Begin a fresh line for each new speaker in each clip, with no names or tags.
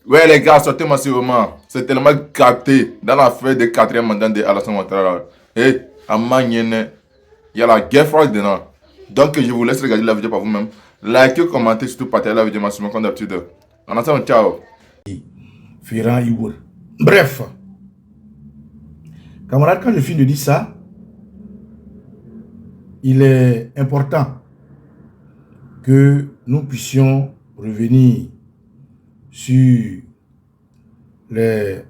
Ouais, les gars, sortez massivement. C'est tellement capté dans l'affaire des quatrième mandat de Alassane Ouattara. Et à Magnene, il y a la guerre froide dedans. Donc, je vous laisse regarder la vidéo par vous-même. Likez, commentez, surtout partagez la vidéo massivement comme d'habitude. En attendant, ciao.
Ferrand Iwoul. Bref, camarade, quand je finis de dire ça, il est important que nous puissions revenir sur les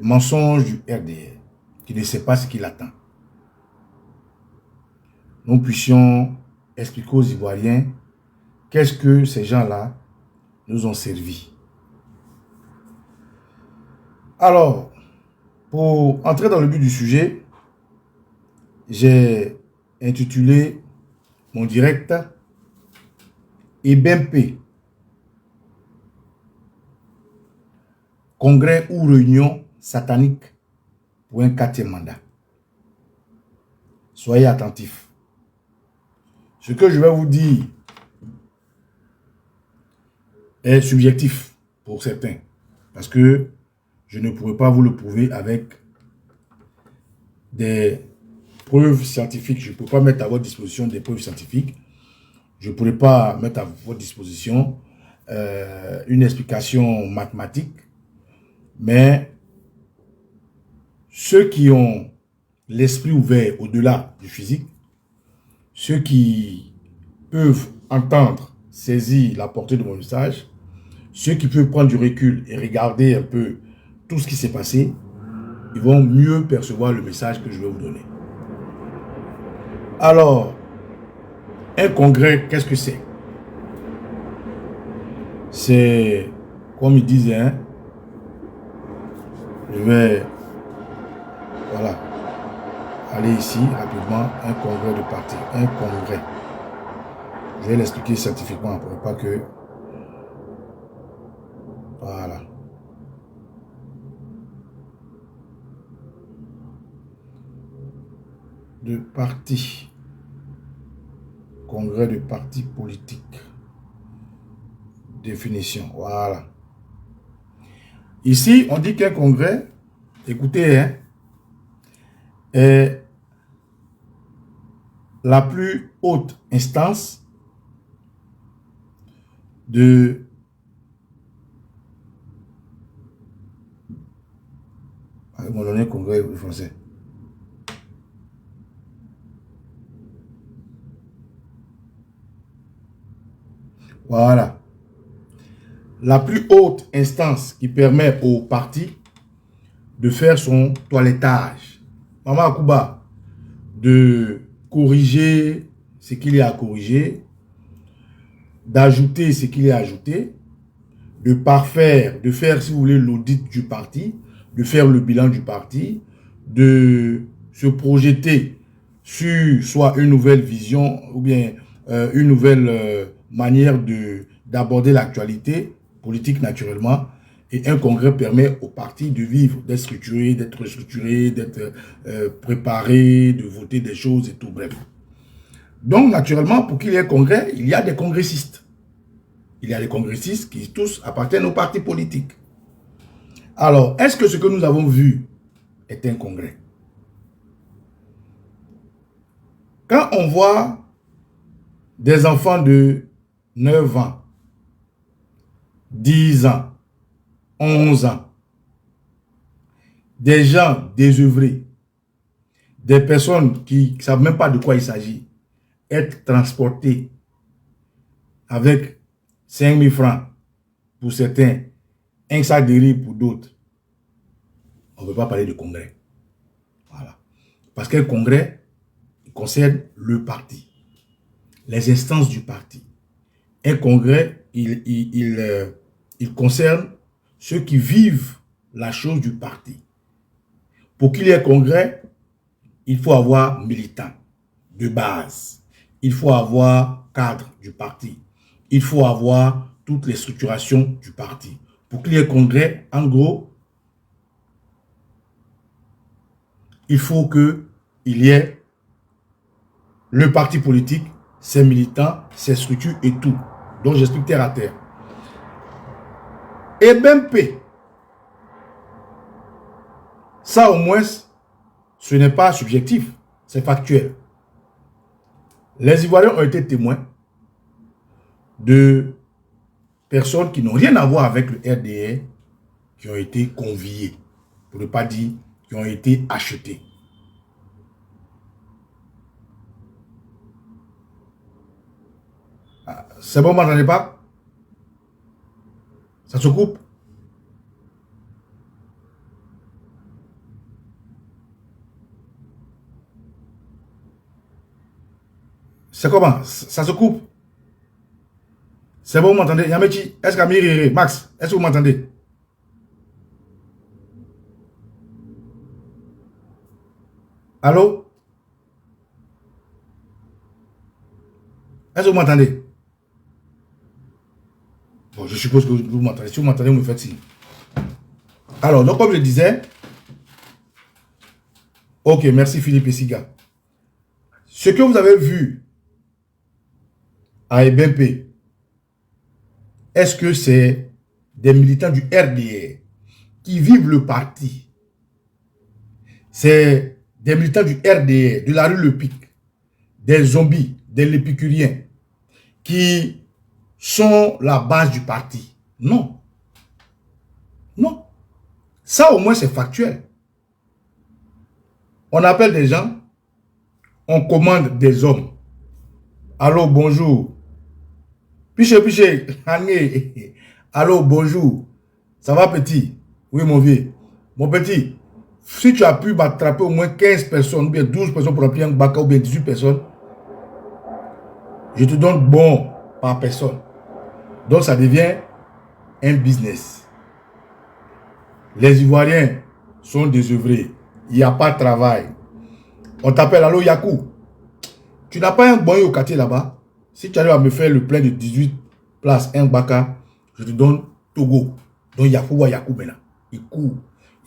mensonges du RDR, qui ne sait pas ce qu'il attend. Nous puissions expliquer aux Ivoiriens qu'est-ce que ces gens-là nous ont servi. Alors, pour entrer dans le but du sujet, j'ai intitulé mon direct EBMP, congrès ou réunion satanique pour un 4e mandat. Soyez attentifs. Ce que je vais vous dire est subjectif pour certains, parce que je ne pourrais pas vous le prouver avec des preuves scientifiques. Je ne peux pas mettre à votre disposition des preuves scientifiques. Je ne pourrais pas mettre à votre disposition une explication mathématique. Mais ceux qui ont l'esprit ouvert au-delà du physique, ceux qui peuvent entendre, saisir la portée de mon message, ceux qui peuvent prendre du recul et regarder un peu tout ce qui s'est passé, ils vont mieux percevoir le message que je vais vous donner. Alors, un congrès, qu'est-ce que c'est? C'est, comme ils disaient, hein, je vais, voilà, aller ici rapidement, un congrès de parti, un congrès. Je vais l'expliquer scientifiquement pour pas que, voilà. De parti, congrès de parti politique, définition, voilà. Ici, on dit qu'un congrès, écoutez, hein, est la plus haute instance de mon donné congrès français. Voilà. La plus haute instance qui permet au parti de faire son toilettage. Maman Akuba, de corriger ce qu'il y a à corriger, d'ajouter ce qu'il y a à ajouter, de parfaire, de faire, si vous voulez, l'audit du parti, de faire le bilan du parti, de se projeter sur soit une nouvelle vision ou bien une nouvelle manière d'aborder l'actualité politique naturellement. Et un congrès permet au parti de vivre, d'être structuré, d'être restructuré, d'être préparé, de voter des choses et tout, bref. Donc, naturellement, pour qu'il y ait un congrès, il y a des congressistes. Il y a des congressistes qui tous appartiennent au parti politique. Alors, est-ce que ce que nous avons vu est un congrès? Quand on voit des enfants de 9 ans, 10 ans, 11 ans, des gens désœuvrés, des personnes qui ne savent même pas de quoi il s'agit, être transportés avec 5 000 francs pour certains, un sac de riz pour d'autres, on ne peut pas parler de congrès. Voilà. Parce qu'un congrès concerne le parti, les instances du parti. Un congrès, il concerne ceux qui vivent la chose du parti. Pour qu'il y ait un congrès, il faut avoir militants de base. Il faut avoir cadre du parti. Il faut avoir toutes les structurations du parti. Pour qu'il y ait un congrès, en gros, il faut qu'il y ait le parti politique, ses militants, ses structures et tout. Donc j'explique terre à terre. Et BMP, ça au moins, ce n'est pas subjectif, c'est factuel. Les Ivoiriens ont été témoins de personnes qui n'ont rien à voir avec le RDR, qui ont été conviées, pour ne pas dire qui ont été achetées. C'est bon, vous m'entendez pas? Ça se coupe? C'est comment? Ça se coupe? C'est bon, vous m'entendez? Yamechi, est-ce qu'Amiri, Max, est-ce que vous m'entendez? Allô? Est-ce que vous m'entendez? Bon, je suppose que vous m'entendez. Si vous m'entendez, vous me faites signe. Alors, donc comme je disais, ok, merci Philippe et Siga. Ce que vous avez vu à EBMP, est-ce que c'est des militants du RDR qui vivent le parti? C'est des militants du RDR, de la rue Le Pic, des zombies, des lépicuriens, qui sont la base du parti? Non. Non. Ça au moins c'est factuel. On appelle des gens, on commande des hommes. Allô, bonjour. Piché, piché, allô, bonjour. Ça va, petit? Oui, mon vieux. Mon petit, si tu as pu m'attraper au moins 15 personnes, ou bien 12 personnes pour remplir un bac, ou bien 18 personnes, je te donne bon par personne. Donc, ça devient un business. Les Ivoiriens sont désœuvrés. Il n'y a pas de travail. On t'appelle, allô, Yakou. Tu n'as pas un bon au quartier là-bas? Si tu arrives à me faire le plein de 18 places, un baka, je te donne Togo. Donc Yakou voit Yakou maintenant. Il court.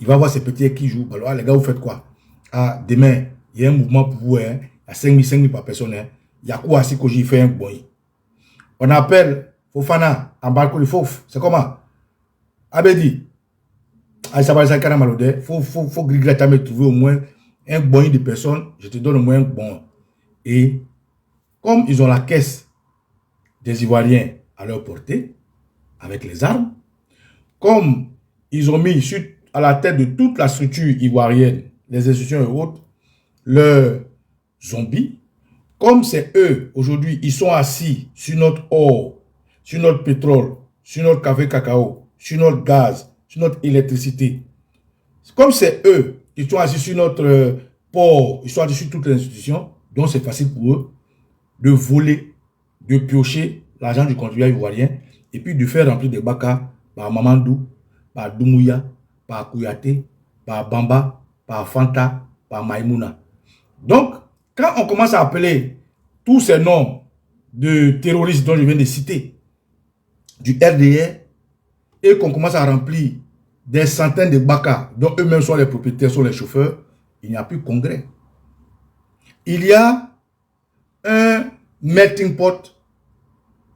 Il va voir ses petits qui jouent. Alors, les gars, vous faites quoi? Ah, demain, il y a un mouvement pour vous. Hein. Il y a 5 000 par personne. Hein. Yakou assis que j'ai fait un bon. On appelle Fofana en balcon de Fof. C'est comment? Abedi. Ah, ça va, ça carrément malodé. Faut griller ta me trouver au moins un bon de personnes. Je te donne au moins un bon. Et comme ils ont la caisse des Ivoiriens à leur portée, avec les armes, comme ils ont mis à la tête de toute la structure ivoirienne, les institutions et autres, leurs zombies, comme c'est eux, aujourd'hui, ils sont assis sur notre or, sur notre pétrole, sur notre café cacao, sur notre gaz, sur notre électricité. Comme c'est eux qui sont assis sur notre port, ils sont assis sur toutes les institutions, donc c'est facile pour eux de voler, de piocher l'argent du contribuable ivoirien et puis de faire remplir des bacs par Mamandou, par Doumbouya, par Kouyaté, par Bamba, par Fanta, par Maïmouna. Donc, quand on commence à appeler tous ces noms de terroristes dont je viens de citer, du RDR, et qu'on commence à remplir des centaines de bacs dont eux-mêmes sont les propriétaires, sont les chauffeurs, il n'y a plus de congrès. Il y a un melting pot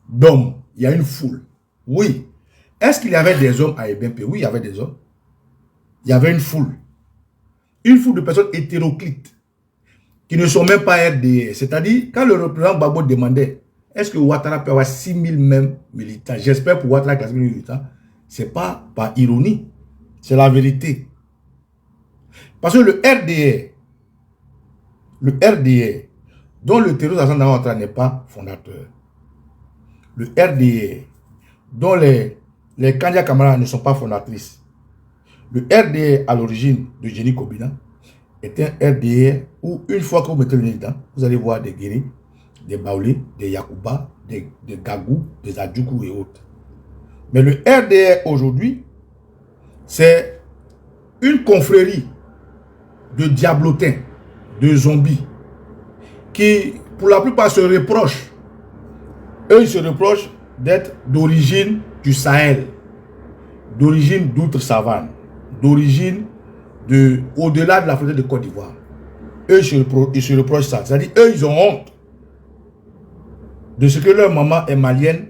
d'hommes. Il y a une foule. Oui. Est-ce qu'il y avait des hommes à EBMP? Oui, il y avait des hommes. Il y avait une foule. Une foule de personnes hétéroclites qui ne sont même pas RDR. C'est-à-dire, quand le représentant Gbagbo demandait est-ce que Ouattara peut avoir 6 000 même militants? J'espère pour Ouattara que 6 000 militants. Ce n'est pas par ironie. C'est la vérité. Parce que le RDR, dont le terroriste Alassane Ouattara n'est pas fondateur, le RDR, dont les Kandia Kamara ne sont pas fondatrices, le RDR à l'origine de Jenny Kobina est un RDR où une fois que vous mettez le nez dedans, vous allez voir des Guéris, des Baoulés, des Yakuba, des Gagou, des Adjoukou et autres. Mais le RDR aujourd'hui, c'est une confrérie de diablotins, de zombies, qui pour la plupart se reprochent. Eux, ils se reprochent d'être d'origine du Sahel, d'origine d'outre-savane, d'origine au-delà de la frontière de Côte d'Ivoire. Eux, ils se reprochent ça. C'est-à-dire, eux, ils ont honte de ce que leur maman est malienne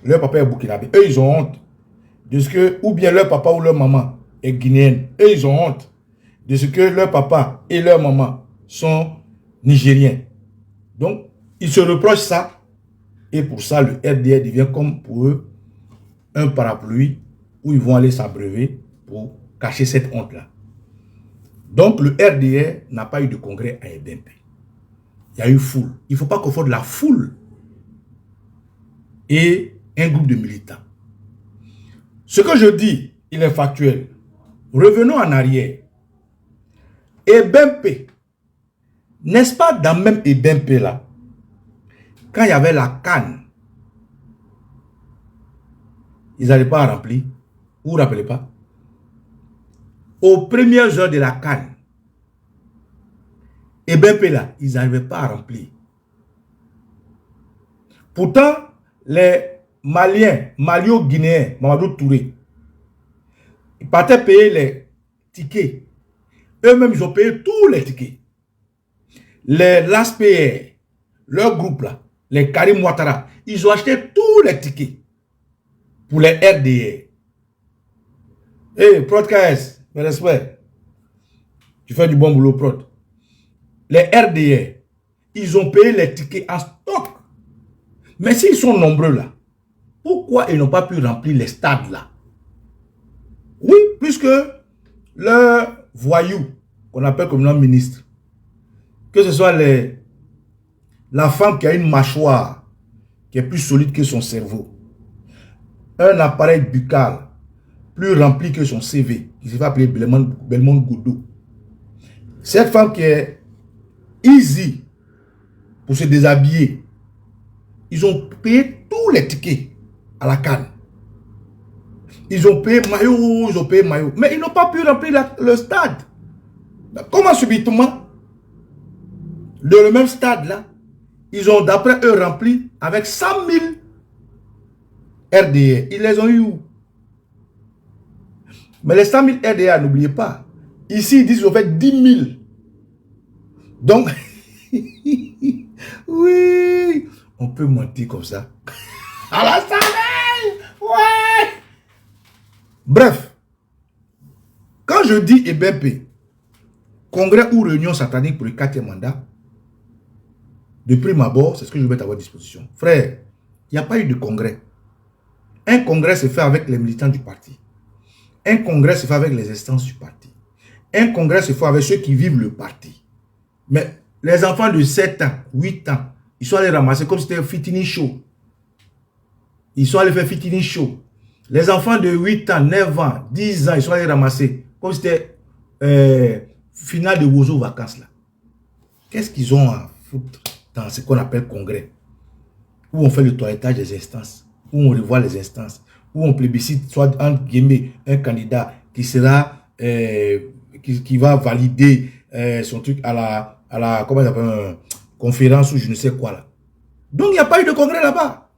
leur papa est burkinabé. Eux, ils ont honte de ce que, ou bien leur papa ou leur maman est guinéenne. Eux, ils ont honte de ce que leur papa et leur maman sont nigériens. Donc, ils se reprochent ça. Et pour ça, le RDR devient comme pour eux un parapluie où ils vont aller s'abreuver pour cacher cette honte-là. Donc, le RDR n'a pas eu de congrès à Ebempe. Il y a eu foule. Il ne faut pas confondre la foule et un groupe de militants. Ce que je dis, il est factuel. Revenons en arrière. Ebempe, n'est-ce pas dans même Ebempe là, quand il y avait la canne, ils n'arrivaient pas à remplir. Vous ne vous rappelez pas? Aux premières heures de la canne, Ebempe là, ils n'arrivaient pas à remplir. Pourtant, les Maliens, Malio-Guinéens, Mamadou Touré, ils partaient payer les tickets. Eux-mêmes, ils ont payé tous les tickets. Les LASPR, leur groupe là, les Karim Ouattara, ils ont acheté tous les tickets pour les RDR. Hey, Prod KS, mes respects. Tu fais du bon boulot, Prod. Les RDR, ils ont payé les tickets en stock. Mais s'ils sont nombreux là, pourquoi ils n'ont pas pu remplir les stades là? Oui, puisque leurs voyous, qu'on appelle comme nom ministre, que ce soit la femme qui a une mâchoire qui est plus solide que son cerveau, un appareil buccal plus rempli que son CV, qui se fait appeler Belmont Goudou. Cette femme qui est easy pour se déshabiller, ils ont payé tous les tickets à la canne. Ils ont payé maillot, mais ils n'ont pas pu remplir le stade. Comment subitement, dans le même stade là, ils ont d'après eux rempli avec 100 000 RDA. Ils les ont eu où? Mais les 100 000 RDA, n'oubliez pas, ici ils disent qu'ils ont fait 10 000. Donc, oui, on peut mentir comme ça. À la salle, ouais. Bref, quand je dis Ebempe, congrès ou réunion satanique pour le 4e mandat, de prime abord, c'est ce que je vais mettre à votre disposition. Frère, il n'y a pas eu de congrès. Un congrès se fait avec les militants du parti. Un congrès se fait avec les instances du parti. Un congrès se fait avec ceux qui vivent le parti. Mais les enfants de 7 ans, 8 ans, ils sont allés ramasser comme si c'était un fitini show. Ils sont allés faire fitini show. Les enfants de 8 ans, 9 ans, 10 ans, ils sont allés ramasser comme si c'était finale de Wozo vacances là. Qu'est-ce qu'ils ont à foutre dans ce qu'on appelle congrès? Où on fait le toilettage des instances, où on revoit les instances, où on plébiscite soit entre guillemets un candidat qui sera qui va valider son truc à la comment ça s'appelle, conférence ou je ne sais quoi là. Donc il n'y a pas eu de congrès là-bas.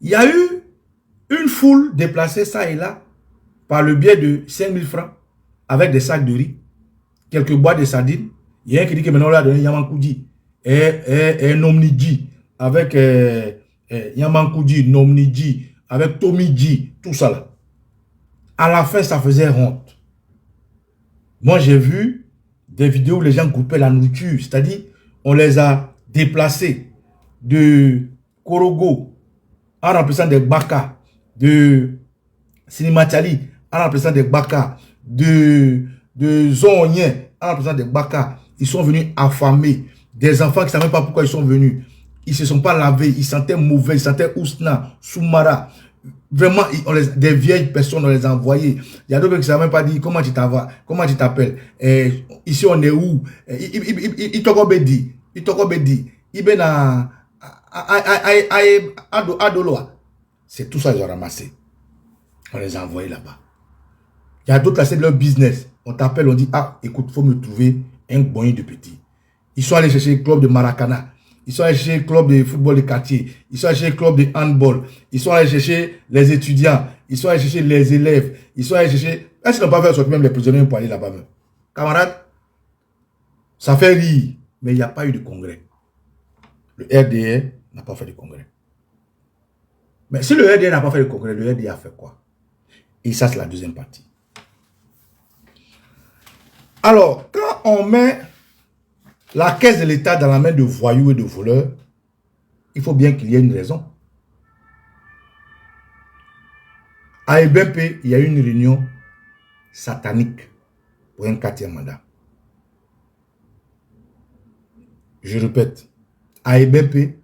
Il y a eu une foule déplacée ça et là par le biais de 5 000 francs avec des sacs de riz, quelques boîtes de sardines. Il y a un qui dit que maintenant on l'a donné Yamankoudi et Nomnidji avec Yamankoudi, Nomnidji avec Tomidji, tout ça là. À la fin, ça faisait honte. Moi, j'ai vu des vidéos où les gens coupaient la nourriture, c'est-à-dire on les a déplacés de Korogo en remplaçant des baka, de Sinimatali en remplaçant des baka, de Zonien en remplaçant des baka. Ils sont venus affamés. Des enfants qui ne savaient pas pourquoi ils sont venus. Ils ne se sont pas lavés, ils sentaient mauvais, ils sentaient Ousna, Soumara. Vraiment, des vieilles personnes, on les a envoyées. Il y a d'autres qui ne savent même pas dire comment tu t'appelles. Ici, on est où? Il Bedi. Il est à Adoloa. C'est tout ça qu'ils ont ramassé. On les a envoyés là-bas. Il y a d'autres là, c'est leur business. On t'appelle, on dit, ah, écoute, il faut me trouver un bonnet de petit. Ils sont allés chercher le club de Maracana. Ils sont allés chercher le club de football de quartier. Ils sont allés chercher le club de handball. Ils sont allés chercher les étudiants. Ils sont allés chercher les élèves. Ils sont allés chercher... Est-ce qu'ils n'ont pas fait sortir même les prisonniers pour aller là-bas même? Camarades, ça fait rire. Mais il n'y a pas eu de congrès. Le RDR n'a pas fait de congrès. Mais si le RDA n'a pas fait le congrès, le RDA a fait quoi? Et ça, c'est la deuxième partie. Alors, quand on met la caisse de l'État dans la main de voyous et de voleurs, il faut bien qu'il y ait une raison. À EBP, il y a eu une réunion satanique pour un 4e mandat. Je répète, à EBP,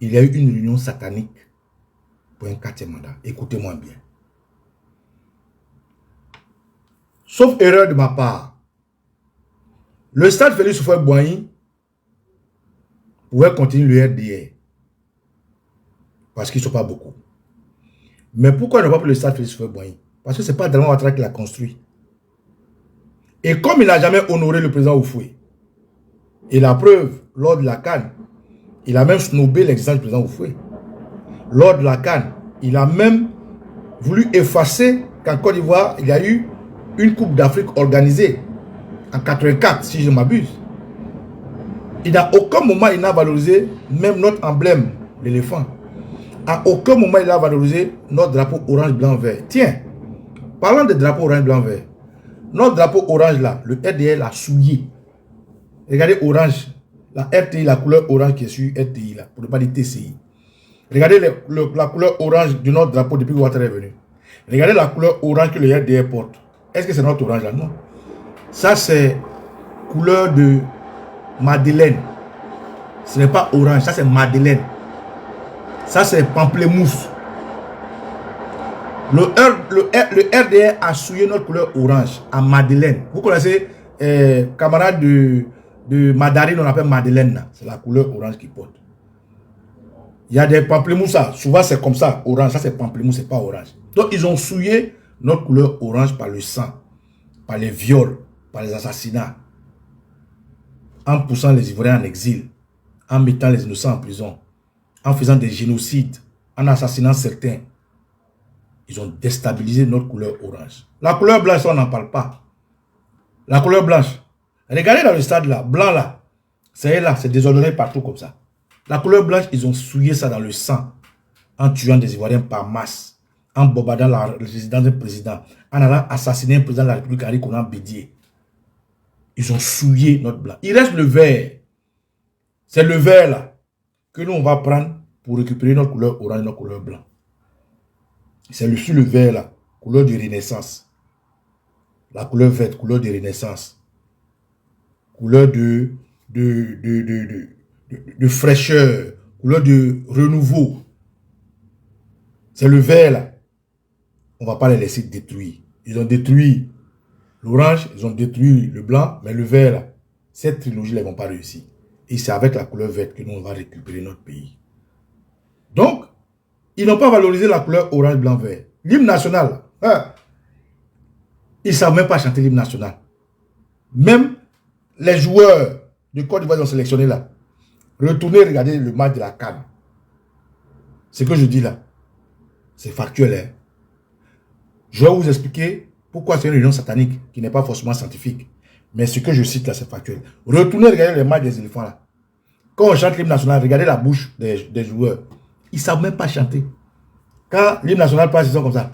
il y a eu une réunion satanique pour un 4e mandat. Écoutez-moi bien. Sauf erreur de ma part, le stade Félix Houphouët-Boigny pouvait continuer le RDR parce qu'ils ne sont pas beaucoup. Mais pourquoi ne pas pris le stade Félix Houphouët-Boigny? Parce que ce n'est pas Draman Ouattara qui l'a construit. Et comme il n'a jamais honoré le président Houphouët, et la preuve, lors de la CAN, il a même snobé l'existence du président Houphouët. Lors de la CAN, il a même voulu effacer qu'en Côte d'Ivoire, il y a eu une Coupe d'Afrique organisée en 84, si je m'abuse. Il n'a aucun moment il n'a valorisé même notre emblème, l'éléphant. À aucun moment il a valorisé notre drapeau orange, blanc, vert. Tiens, parlant de drapeau orange, blanc, vert, notre drapeau orange là, le RDL l'a souillé. Regardez orange, la RTI, la couleur orange qui est sur RTI là, pour ne pas dire TCI. Regardez la couleur orange de notre drapeau depuis que Ouattara est venu. Regardez la couleur orange que le RDR porte. Est-ce que c'est notre orange là? Non. Ça c'est couleur de Madeleine. Ce n'est pas orange, ça c'est Madeleine. Ça c'est pamplemousse. Le RDR a souillé notre couleur orange à Madeleine. Vous connaissez camarade de Madarine, on appelle Madeleine. C'est la couleur orange qu'il porte. Il y a des pamplemousses, souvent c'est comme ça, orange. Ça c'est pamplemousse, c'est pas orange. Donc ils ont souillé notre couleur orange par le sang, par les viols, par les assassinats, en poussant les Ivoiriens en exil, en mettant les innocents en prison, en faisant des génocides, en assassinant certains. Ils ont déstabilisé notre couleur orange. La couleur blanche, on n'en parle pas. La couleur blanche. Regardez dans le stade là, blanc là. C'est déshonoré partout comme ça. La couleur blanche, ils ont souillé ça dans le sang. En tuant des Ivoiriens par masse. En bombardant la résidence du président. En allant assassiner un président de la République, Henri Konan Bédié. Ils ont souillé notre blanc. Il reste le vert. C'est le vert là que nous on va prendre pour récupérer notre couleur orange et notre couleur blanc. C'est sur le vert là, couleur de renaissance. La couleur verte, couleur de renaissance. Couleur de fraîcheur, couleur de renouveau. C'est le vert là. On ne va pas les laisser détruire. Ils ont détruit l'orange, ils ont détruit le blanc, mais le vert là, cette trilogie là, ils ne vont pas réussir. Et c'est avec la couleur verte que nous on va récupérer notre pays. Donc, ils n'ont pas valorisé la couleur orange, blanc, vert. L'hymne national, hein, ils ne savent même pas chanter l'hymne national. Même les joueurs de Côte d'Ivoire ont sélectionné là. Retournez regarder le match de la CAN. Ce que je dis là, c'est factuel. Hein. Je vais vous expliquer pourquoi c'est une réunion satanique qui n'est pas forcément scientifique. Mais ce que je cite là, c'est factuel. Retournez regarder les matchs des éléphants là. Quand on chante l'hymne national, regardez la bouche des joueurs. Ils ne savent même pas chanter. Quand l'hymne national passe, ils sont comme ça.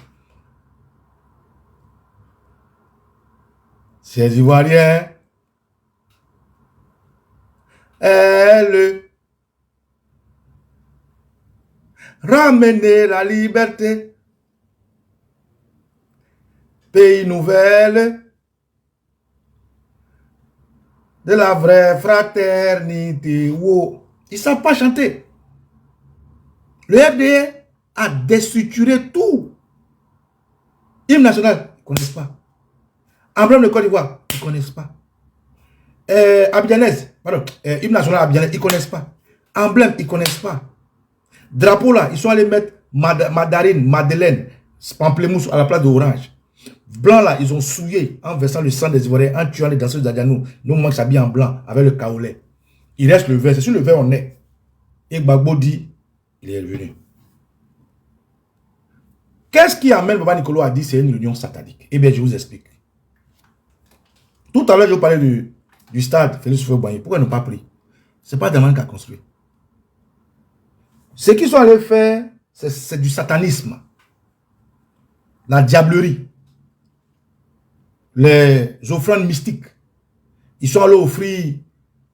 Ces Ivoiriens, elle ramener la liberté, pays nouvelle, de la vraie fraternité. Wow. Ils ne savent pas chanter. Le RDA a déstructuré tout. Hymne national, ils ne connaissent pas. Emblème de Côte d'Ivoire, ils ne connaissent pas. Abidjanaise, pardon, hymne national abidjanaise, ils ne connaissent pas. Emblème, ils ne connaissent pas. Drapeau là, ils sont allés mettre Madarine, Madeleine, pamplemousse à la place d'orange. Blanc là, ils ont souillé en versant le sang des Ivoiriens, en tuant les danseurs d'Adianou. Nous, on s'habille en blanc avec le kaolé. Il reste le vert, c'est sur le vert on est. Et Gbagbo dit, il est revenu. Qu'est-ce qui amène Baba Nicolo à dire c'est une réunion satanique? Eh bien, je vous explique. Tout à l'heure, je vous parlais du stade Félix Houphouët-Boigny. Pourquoi ils n'ont pas pris? Ce n'est pas Draman qui a construit. Ce qu'ils sont allés faire, c'est du satanisme, la diablerie, les offrandes mystiques. Ils sont allés offrir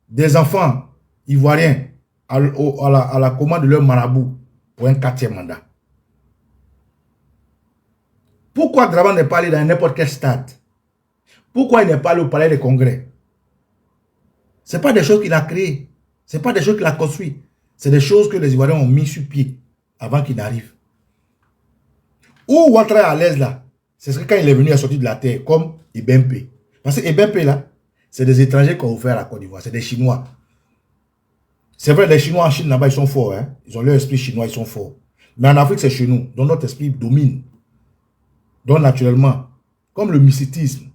des enfants ivoiriens à la commande de leur marabout pour un 4e mandat. Pourquoi Dramane n'est pas allé dans n'importe quel stade? Pourquoi il n'est pas allé au palais des congrès? Ce n'est pas des choses qu'il a créées. Ce n'est pas des choses qu'il a construites. C'est des choses que les Ivoiriens ont mis sur pied avant qu'il n'arrive. Où Ouattara est à l'aise là, c'est quand il est venu à sortir de la terre, comme Ebempe. Parce que Ebempe là, c'est des étrangers qui ont offert à la Côte d'Ivoire, c'est des Chinois. C'est vrai, les Chinois en Chine là-bas, ils sont forts. Hein? Ils ont leur esprit chinois, ils sont forts. Mais en Afrique, c'est chez nous. Donc notre esprit domine. Donc naturellement, comme le mysticisme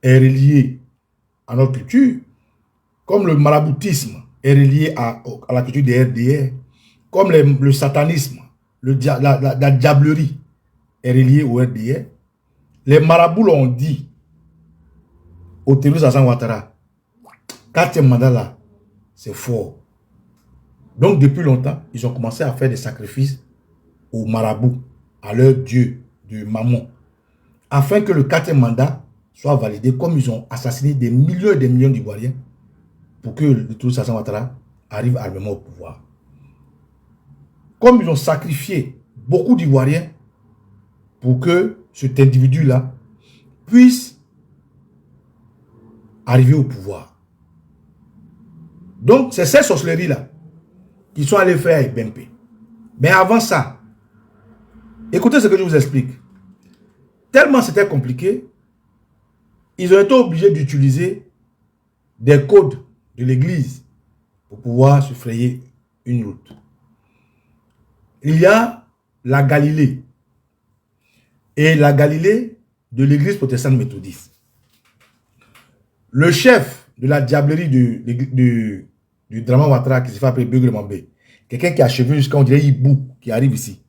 est relié à notre culture, comme le maraboutisme est relié à la culture des RDR, comme le satanisme, la diablerie est reliée au RDR, les marabouts l'ont dit au terroriste Hassan Ouattara, 4e mandat là, c'est fort. Donc depuis longtemps, ils ont commencé à faire des sacrifices aux marabouts, à leur dieu du Mammon, afin que le 4e mandat soit validé, comme ils ont assassiné des millions et des millions d'Ivoiriens pour que le terroriste Hassan Ouattara arrive armement au pouvoir. Comme ils ont sacrifié beaucoup d'Ivoiriens pour que cet individu-là puisse arriver au pouvoir. Donc, c'est ces sorcelleries-là qu'ils sont allés faire avec Bempe. Mais avant ça, écoutez ce que je vous explique. Tellement c'était compliqué, ils ont été obligés d'utiliser des codes de l'église pour pouvoir se frayer une route. Il y a la Galilée. Et la Galilée de l'église protestante méthodiste. Le chef de la diablerie du Dramane Ouattara qui se fait appeler Beugre Mambé, quelqu'un qui a cheveux jusqu'à on dirait hibou qui arrive ici.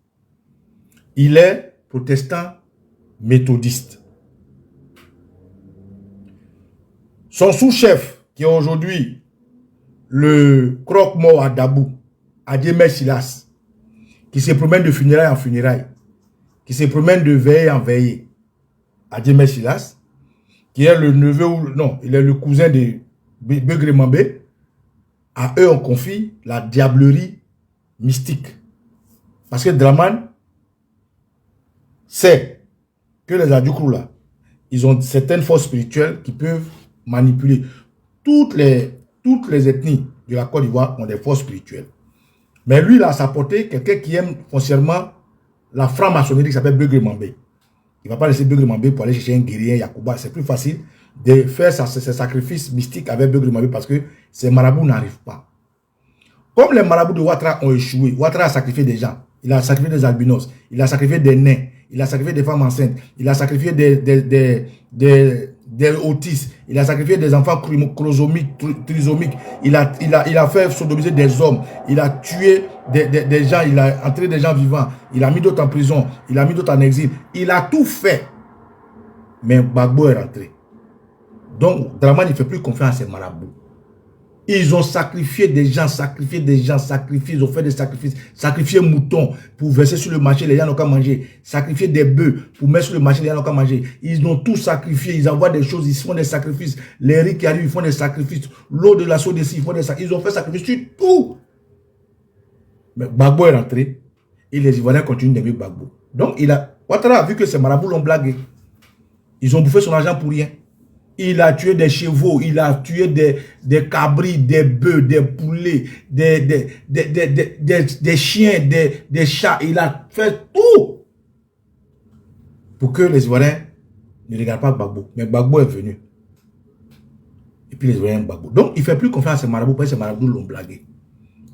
Il est protestant méthodiste. Son sous-chef, qui est aujourd'hui le croque-mort à Dabou, Adjemé Silas, qui se promène de funérailles en funérailles, qui se promène de veillée en veillée, Adjemé Silas, qui est le neveu, non, il est le cousin de Beugre Mambé. À eux, on confie la diablerie mystique. Parce que Dramane sait que les Adjoukrou là, ils ont certaines forces spirituelles qui peuvent manipuler. Toutes les ethnies de la Côte d'Ivoire ont des forces spirituelles. Mais lui, il a à sa portée quelqu'un qui aime foncièrement la franc-maçonnerie qui s'appelle Beugre Mambé. Il ne va pas laisser Beugre Mambé pour aller chercher un guerrier, Yacouba. C'est plus facile de faire ses sacrifices mystiques avec Beugre Mambé parce que ces marabouts n'arrivent pas. Comme les marabouts de Ouattara ont échoué, Ouattara a sacrifié des gens. Il a sacrifié des albinos, il a sacrifié des nains, il a sacrifié des femmes enceintes, il a sacrifié des autistes, il a sacrifié des enfants chromosomiques, trisomiques, il a fait sodomiser des hommes, il a tué des gens, il a entraîné des gens vivants, il a mis d'autres en prison, il a mis d'autres en exil, il a tout fait. Mais Gbagbo est rentré. Donc, Dramane ne fait plus confiance à ces marabouts. Ils ont sacrifié des gens, ils ont fait des sacrifices, sacrifié moutons pour verser sur le marché, les gens n'ont qu'à manger, sacrifier des bœufs pour mettre sur le marché, les gens n'ont qu'à manger. Ils ont tout sacrifié, ils envoient des choses, ils font des sacrifices, les riz qui arrivent, ils font des sacrifices, l'eau de la Sodeci, ils font des sacrifices, ils ont fait sacrifice sur tout. Mais Gbagbo est rentré et les Ivoiriens continuent d'aimer Gbagbo. Donc, Ouattara a vu que ces marabouts l'ont blagué. Ils ont bouffé son argent pour rien. Il a tué des chevaux, il a tué des cabris, des bœufs, des poulets, des chiens, des chats. Il a fait tout pour que les Ivoiriens ne regardent pas Gbagbo. Mais Gbagbo est venu. Et puis les Ivoiriens Gbagbo. Donc il ne fait plus confiance à ces marabouts parce que ces marabouts l'ont blagué.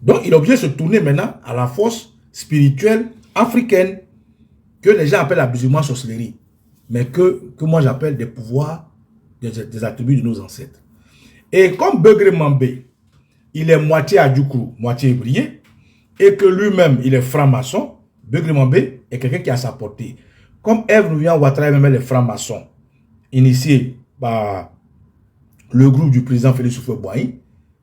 Donc il est obligé de se tourner maintenant à la force spirituelle africaine que les gens appellent abusivement sorcellerie. Mais que moi j'appelle des pouvoirs, des attributs de nos ancêtres. Et comme Beugre Mambé, il est moitié Adjoukrou, moitié Ivoirien, et que lui-même, il est franc-maçon, Beugre Mambé est quelqu'un qui a sa portée. Comme Ève Ouattara même les francs-maçons, initié par le groupe du président Félix Houphouët-Boigny,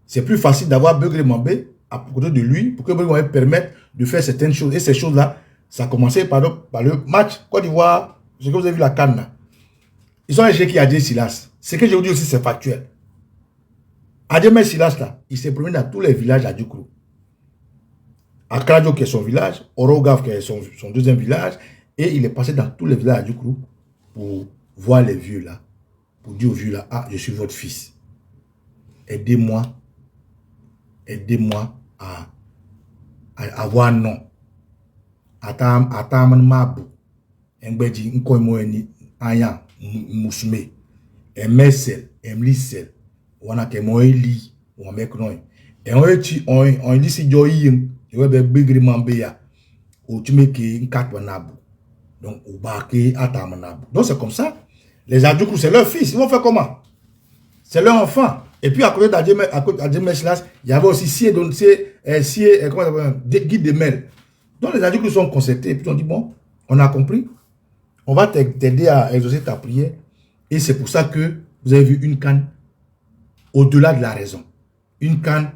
c'est plus facile d'avoir Beugre Mambé à côté de lui pour que Gbagbo permette de faire certaines choses. Et ces choses-là, ça a commencé par le match Côte d'Ivoire, ce que vous avez vu la CAN là. Ils ont échec qui a dit Silas. Ce que je vous dis aussi, c'est factuel. Adjemé Silas là, il s'est promené dans tous les villages à Djoukro. À Kradjo qui est son village, Orogav qui est son deuxième village, et il est passé dans tous les villages à Djoukro pour voir les vieux là, pour dire aux vieux là, ah, je suis votre fils. Aidez-moi à avoir un nom. Atam mabu. Engbeji nkoimo eni aya musume. Emesel, emlisel. Wana ke mo eli, wa mekron. Et on lit si joyi, je vais bigri mambeya. Ou tu me ki nkat wanabu. Donc au barké atamanabu. Donc c'est comme ça. Les Adjoukrou, c'est leur fils. Ils vont faire comment? C'est leur enfant. Et puis à côté d'Adjemé Silas, il y avait aussi Guide de Mel. Donc les Adjoukrou sont concertés. Et puis on dit, bon, on a compris. On va t'aider à exaucer ta prière. Et c'est pour ça que vous avez vu une canne au-delà de la raison. Une canne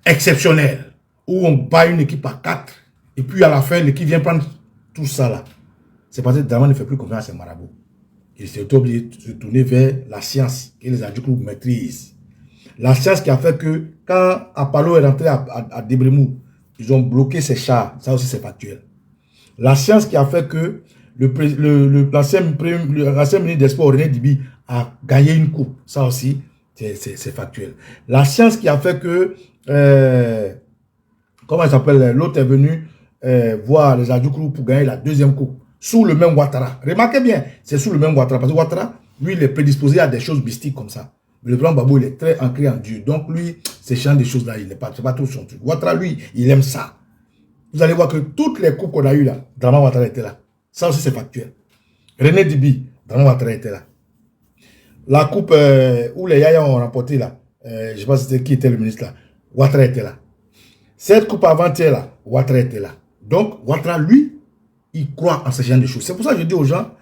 exceptionnelle. Où on bat une équipe à 4. Et puis à la fin, l'équipe vient prendre tout ça là. C'est parce que Draman ne fait plus confiance à ses marabouts. Il s'est obligé de se tourner vers la science que les Adjoukrou maîtrisent. La science qui a fait que quand Apollo est rentré à Debremou, ils ont bloqué ses chars. Ça aussi c'est factuel. La science qui a fait que l'ancien ministre des Sports, René Dibi, a gagné une coupe. Ça aussi, c'est factuel. La science qui a fait que, comment il s'appelle, l'autre est venu voir les Adjoukrou pour gagner la deuxième coupe. Sous le même Ouattara. Remarquez bien, c'est sous le même Ouattara. Parce que Ouattara, lui, il est prédisposé à des choses mystiques comme ça. Mais le président Gbagbo, il est très ancré en Dieu. Donc lui, ces champs des choses-là, il n'est pas tout son truc. Ouattara, lui, il aime ça. Vous allez voir que toutes les coupes qu'on a eues là, Draman Ouattara était là. Ça aussi, c'est factuel. René Dibi, Draman Ouattara était là. La coupe où les Yaya ont remporté là, je ne sais pas qui était le ministre là, Ouattara était là. Cette coupe avant-hier là, Ouattara était là. Donc, Ouattara, lui, il croit en ce genre de choses. C'est pour ça que je dis aux gens,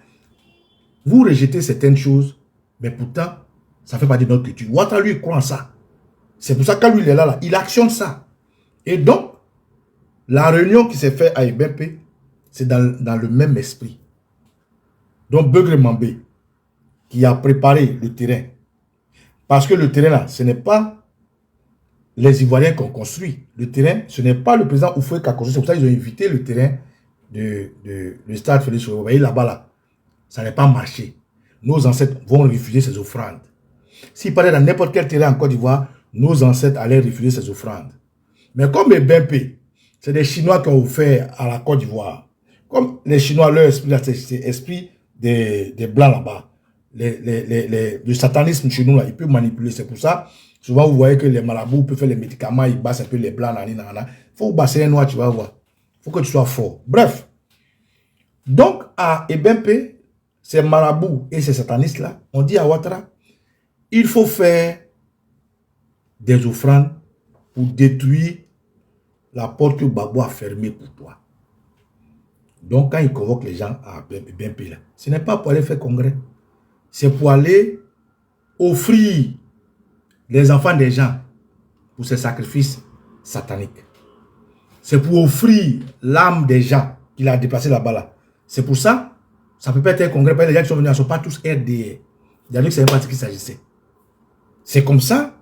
vous rejetez certaines choses, mais pourtant, ça fait partie de notre culture. Ouattara, lui, il croit en ça. C'est pour ça que quand lui, il est là, il actionne ça. Et donc, la réunion qui s'est faite à Ebempe, c'est dans le même esprit. Donc, Beugre Mambé, qui a préparé le terrain. Parce que le terrain, là, ce n'est pas les Ivoiriens qui ont construit. Le terrain, ce n'est pas le président Oufoué qui a construit. C'est pour ça qu'ils ont invité le terrain le stade Félix Houphouët. Vous voyez là-bas, là, ça n'a pas marché. Nos ancêtres vont refuser ces offrandes. S'il parlait dans n'importe quel terrain en Côte d'Ivoire, nos ancêtres allaient refuser ces offrandes. Mais comme les BNP, c'est des Chinois qui ont offert à la Côte d'Ivoire. Comme les Chinois, leur esprit, c'est l'esprit des Blancs là-bas. Le satanisme chez nous, là, il peut manipuler. C'est pour ça, souvent, vous voyez que les marabouts peuvent faire les médicaments, ils bassent un peu les Blancs. Il faut basser un noir, tu vas voir. Il faut que tu sois fort. Bref. Donc, à Ebempe, ces marabouts et ces satanistes-là, on dit à Ouattara, il faut faire des offrandes pour détruire la porte que Gbagbo a fermée pour toi. Donc, quand il convoque les gens à Ebempe, là, ce n'est pas pour aller faire congrès. C'est pour aller offrir les enfants des gens pour ces sacrifices sataniques. C'est pour offrir l'âme des gens qu'il a déplacé là-bas. Là. C'est pour ça, ça peut pas être un congrès. Les gens qui sont venus ne sont pas tous RDR. Il y a dit que c'est pas de ce qu'il s'agissait. C'est comme ça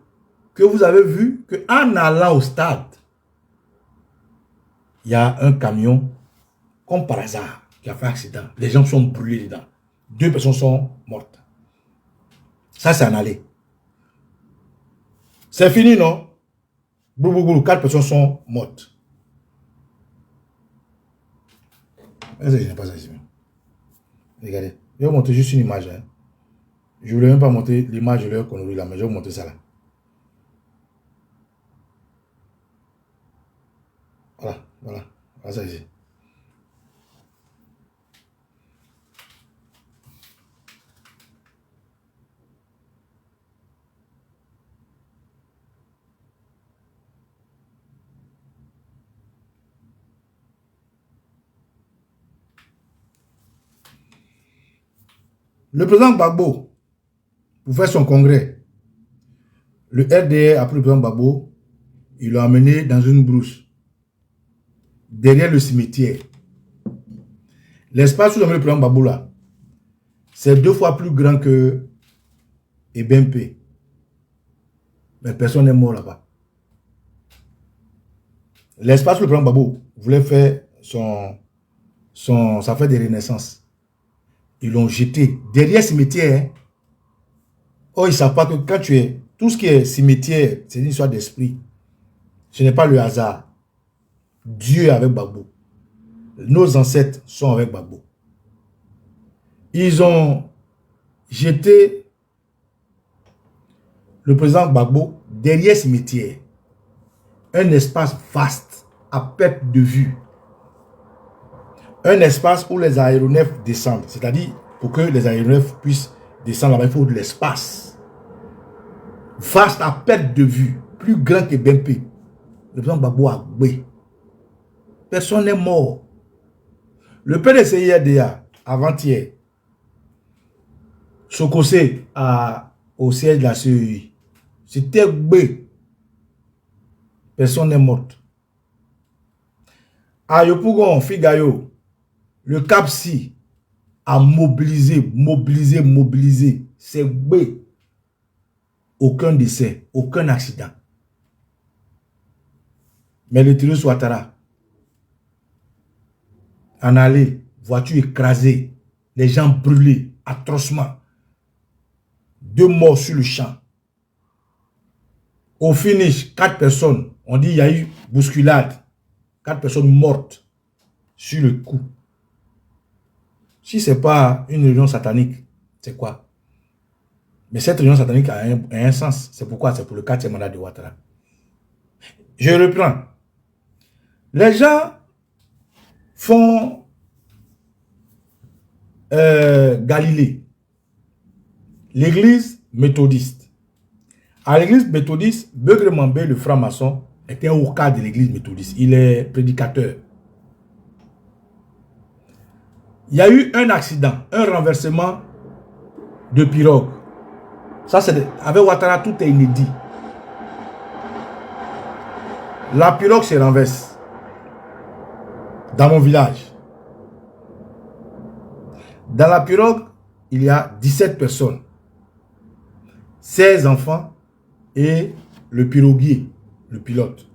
que vous avez vu qu'en allant au stade, il y a un camion, comme par hasard, qui a fait un accident. Les gens sont brûlés dedans. 2 personnes sont mortes. Ça, c'est en aller. C'est fini, non? 4 personnes sont mortes. Pas ça ici. Regardez. Je vais vous montrer juste une image. Hein. Je ne voulais même pas montrer l'image de leur connerie là, mais je vais vous montrer ça là. Voilà. Voilà ça ici. Le président Gbagbo, pour faire son congrès, le RDR a pris le président Gbagbo Ils l'ont amené dans une brousse, derrière le cimetière. L'espace où ils ont mis le président Gbagbo là, c'est 2 fois plus grand que Ebempe. Mais personne n'est mort là-bas. L'espace où le président Gbagbo voulait faire sa fête de renaissance, ils l'ont jeté derrière le cimetière. Hein. Oh, ils ne savent pas que quand tu es... Tout ce qui est cimetière, c'est une histoire d'esprit. Ce n'est pas le hasard. Dieu est avec Gbagbo. Nos ancêtres sont avec Gbagbo. Ils ont jeté le président Gbagbo derrière ce cimetière. Un espace vaste, à perte de vue. Un espace où les aéronefs descendent. C'est-à-dire, pour que les aéronefs puissent descendre là-bas, il faut de l'espace. Vaste à perte de vue. Plus grand que Bempe. Le président Gbagbo a gbé. Personne n'est mort. Le PDCIRDA, avant-hier, Sokosé au siège de la CEI, c'était gbé. Personne n'est mort. À Yopougon, Figayo, le CAPSI a mobilisé. C'est gbé. Aucun décès, aucun accident. Mais le Tirus Ouattara, en allée, voiture écrasée, les gens brûlés atrocement. 2 morts sur le champ. Au finish, 4 personnes, on dit il y a eu bousculade. 4 personnes mortes sur le coup. Si ce n'est pas une réunion satanique, c'est quoi? Mais cette réunion satanique a un sens. C'est pourquoi? C'est pour le 4e mandat de Ouattara. Je reprends. Les gens font Galilée, l'église méthodiste. À l'église méthodiste, Beugre Mambé, le franc-maçon, était au cadre de l'église méthodiste. Il est prédicateur. Il y a eu un accident, un renversement de pirogue. Ça, c'est avec Ouattara, tout est inédit. La pirogue se renverse dans mon village. Dans la pirogue, il y a 17 personnes, 16 enfants et le piroguier, le pilote.